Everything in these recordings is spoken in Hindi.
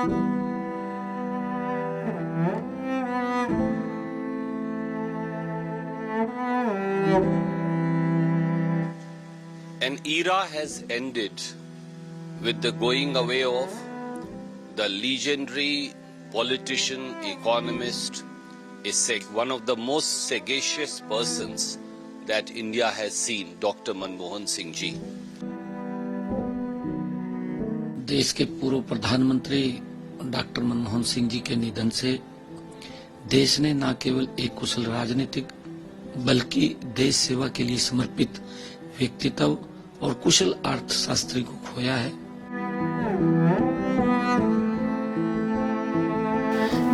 An era has ended with the going away of the legendary politician, economist, one of the most sagacious persons that India has seen, Dr. Manmohan Singh ji. देश के पूर्व प्रधानमंत्री डॉक्टर मनमोहन सिंह जी के निधन से देश ने न केवल एक कुशल राजनीतिक बल्कि देश सेवा के लिए समर्पित व्यक्तित्व और कुशल अर्थशास्त्री को खोया है।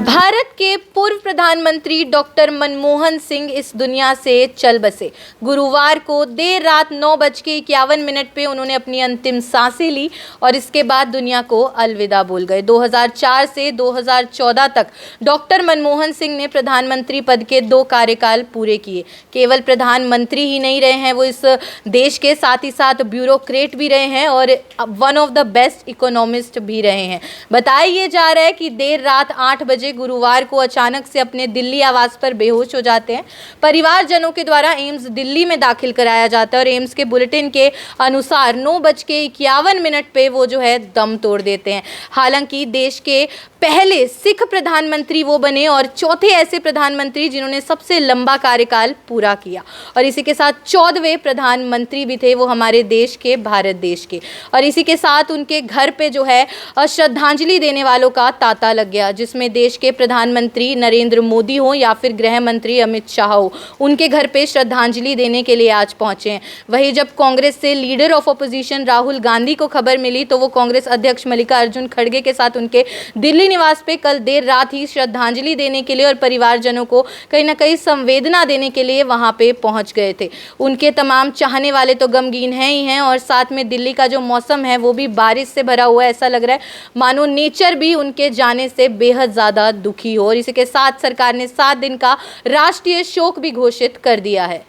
भारत के पूर्व प्रधानमंत्री डॉक्टर मनमोहन सिंह इस दुनिया से चल बसे। गुरुवार को देर रात 9:51 पे उन्होंने अपनी अंतिम सांसें ली और इसके बाद दुनिया को अलविदा बोल गए। 2004 से 2014 तक डॉक्टर मनमोहन सिंह ने प्रधानमंत्री पद के 2 कार्यकाल पूरे किए। केवल प्रधानमंत्री ही नहीं रहे हैं, वो इस देश के साथ ही साथ ब्यूरोक्रेट भी रहे हैं और one of the best economist भी रहे हैं। बताया ये जा रहा है कि देर रात 8 बजे गुरुवार को अचानक से अपने दिल्ली आवास पर बेहोश हो जाते हैं। परिवारजनों के द्वारा एम्स दिल्ली में दाखिल कराया जाता है और एम्स के बुलेटिन के अनुसार 9:51 पे वो जो है दम तोड़ देते हैं। हालांकि देश के पहले सिख प्रधानमंत्री वो बने और चौथे ऐसे प्रधानमंत्री जिन्होंने सबसे लंबा कार्यकाल पूरा किया और इसी के साथ 14वें प्रधानमंत्री भी थे वो हमारे देश के, भारत देश के। और इसी के साथ उनके घर पे जो है श्रद्धांजलि देने वालों का तांता लग गया, जिसमें देश के प्रधानमंत्री नरेंद्र मोदी हो या फिर गृह मंत्री अमित शाह हो, उनके घर पे श्रद्धांजलि देने के लिए आज पहुंचे हैं। वहीं जब कांग्रेस से leader of opposition Rahul Gandhi को खबर मिली तो वो कांग्रेस अध्यक्ष मल्लिकार्जुन खड़गे के साथ उनके दिल्ली निवास पे कल देर रात ही श्रद्धांजलि देने के लिए और परिवारजनों को कहीं ना कहीं संवेदना देने के लिए वहां पे पहुंच गए थे। उनके तमाम चाहने वाले तो गमगीन हैं ही हैं और साथ में दिल्ली का जो मौसम है वो भी बारिश से भरा हुआ है। ऐसा लग रहा है मानो नेचर भी उनके जाने से बेहद ज्यादा दुखी हो और इसी के साथ सरकार ने 7 दिन का राष्ट्रीय शोक भी घोषित कर दिया है।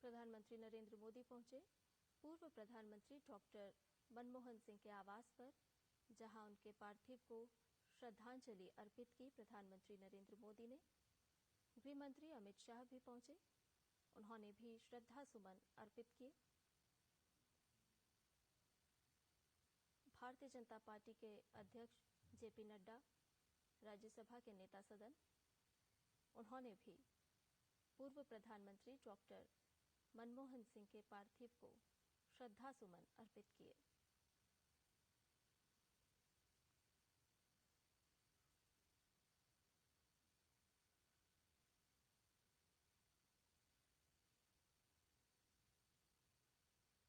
प्रधानमंत्री नरेंद्र मोदी पहुंचे पूर्व प्रधानमंत्री डॉक्टर मनमोहन सिंह के आवास पर, जहां उनके पार्थिव को श्रद्धांजलि अर्पित की। प्रधानमंत्री नरेंद्र मोदी ने गृह मंत्री अमित शाह भी पहुंचे, उन्होंने भी श्रद्धा सुमन अर्पित किए। भारतीय जनता पार्टी के अध्यक्ष जेपी नड्डा, राज्यसभा के नेता सदन, उन्होंने भी पूर्व प्रधानमंत्री डॉक्टर मनमोहन सिंह के पार्थिव को श्रद्धा सुमन अर्पित किए।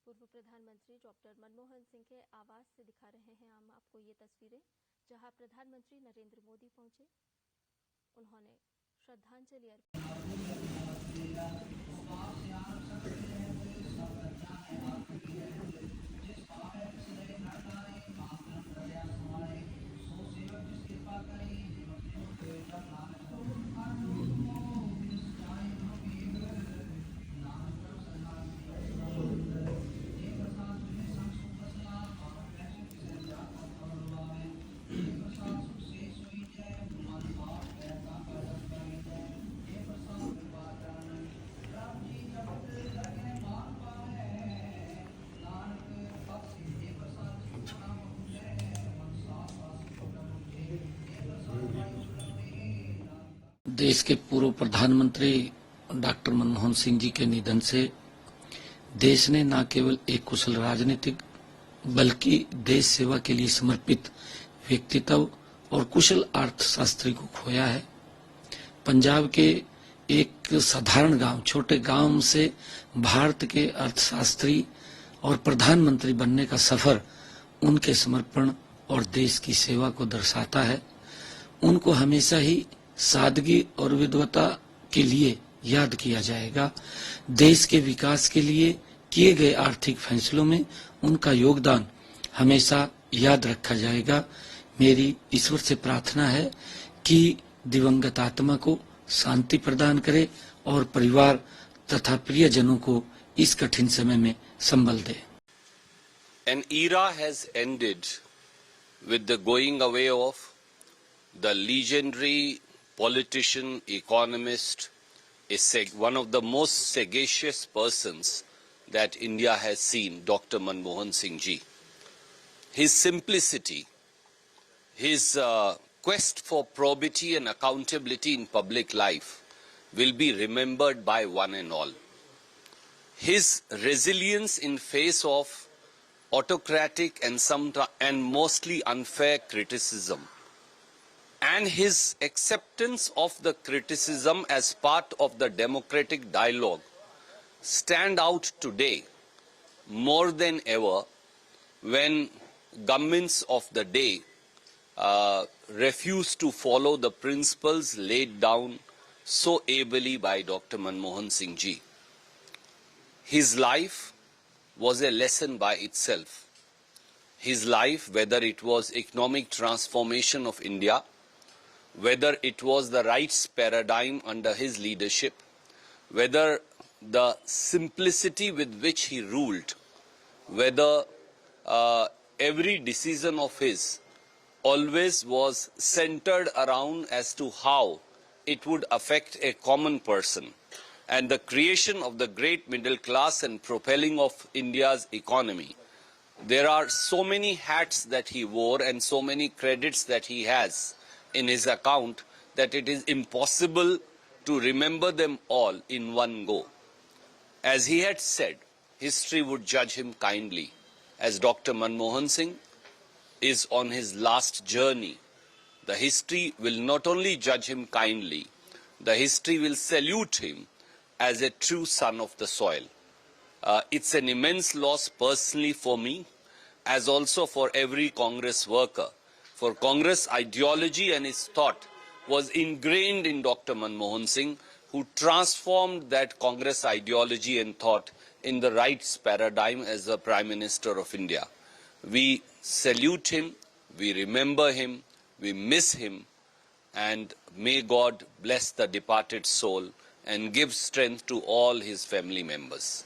पूर्व प्रधानमंत्री डॉक्टर मनमोहन सिंह के आवास से दिखा रहे हैं हम आपको ये तस्वीरें, जहां प्रधानमंत्री नरेंद्र मोदी पहुंचे, उन्होंने श्रद्धांजलि अर्पित। देश के पूर्व प्रधानमंत्री डॉक्टर मनमोहन सिंह जी के निधन से देश ने न केवल एक कुशल राजनीतिक बल्कि देश सेवा के लिए समर्पित व्यक्तित्व और कुशल अर्थशास्त्री को खोया है। पंजाब के एक साधारण गांव, छोटे गांव से भारत के अर्थशास्त्री और प्रधानमंत्री बनने का सफर उनके समर्पण और देश की सेवा को दर्शाता है। उनको हमेशा ही सादगी और विद्वता के लिए याद किया जाएगा। देश के विकास के लिए किए गए आर्थिक फैसलों में उनका योगदान हमेशा याद रखा जाएगा। मेरी ईश्वर से प्रार्थना है कि दिवंगत आत्मा को शांति प्रदान करे और परिवार तथा प्रियजनों को इस कठिन समय में संबल दे। An era has ended with the going away of the legendary politician, economist, one of the most sagacious persons that India has seen, Dr. Manmohan Singh ji. His simplicity, his quest for probity and accountability in public life will be remembered by one and all. His resilience in face of autocratic and mostly unfair criticism, and his acceptance of the criticism as part of the democratic dialogue stand out today more than ever when governments of the day refuse to follow the principles laid down so ably by Dr. Manmohan Singh ji. His life was a lesson by itself. His life, whether it was economic transformation of India, whether it was the rights paradigm under his leadership, whether the simplicity with which he ruled, whether every decision of his always was centered around as to how it would affect a common person, and the creation of the great middle class and propelling of India's economy. There are so many hats that he wore and so many credits that he has in his account that it is impossible to remember them all in one go. As he had said, history would judge him kindly, as Dr. Manmohan Singh is on his last journey. The history will not only judge him kindly, the history will salute him as a true son of the soil. It's an immense loss personally for me, as also for every Congress worker. For Congress ideology and his thought was ingrained in Dr. Manmohan Singh, who transformed that Congress ideology and thought in the rights paradigm as the Prime Minister of India. We salute him, we remember him, we miss him, and may God bless the departed soul and give strength to all his family members.